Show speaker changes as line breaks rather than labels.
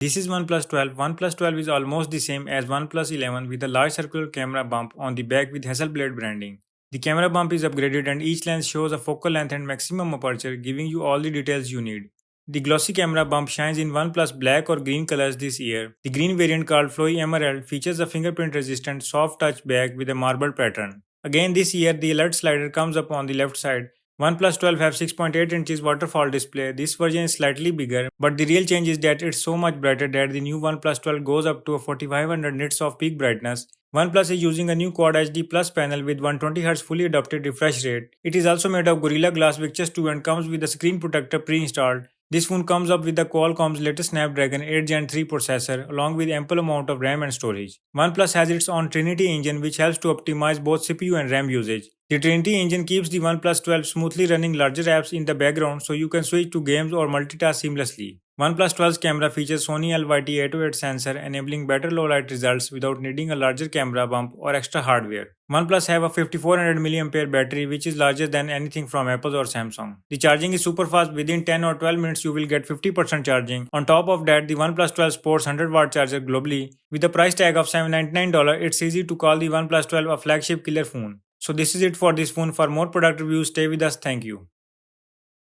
This is OnePlus 12. OnePlus 12 is almost the same as OnePlus 11 with a large circular camera bump on the back with hasselblad branding. The camera bump is upgraded and each lens shows a focal length and maximum aperture, giving you all the details you need. The glossy camera bump shines in OnePlus black or green colors this year. The green variant called Flowy Emerald features a fingerprint resistant soft touch back with a marble pattern. Again this year the alert slider comes up on the left side. OnePlus 12 have 6.8 inches waterfall display. This version is slightly bigger, but the real change is that it's so much brighter that the new OnePlus 12 goes up to a 4500 nits of peak brightness. OnePlus is using a new Quad HD Plus panel with 120Hz fully adapted refresh rate. It is also made of Gorilla Glass Victus 2 and comes with a screen protector pre-installed. This phone comes up with the Qualcomm's latest Snapdragon 8 Gen 3 processor along with ample amount of RAM and storage. OnePlus has its own Trinity engine which helps to optimize both CPU and RAM usage. The Trinity engine keeps the OnePlus 12 smoothly running larger apps in the background so you can switch to games or multitask seamlessly. OnePlus 12's camera features Sony LYT-808 sensor enabling better low light results without needing a larger camera bump or extra hardware. OnePlus have a 5400 mAh battery which is larger than anything from Apple or Samsung. The charging is super fast. Within 10 or 12 minutes you will get 50% charging. On top of that, the OnePlus 12 sports 100-watt charger globally. With a price tag of $799, it's easy to call the OnePlus 12 a flagship killer phone. So this is it for this phone. For more product reviews, stay with us. Thank you.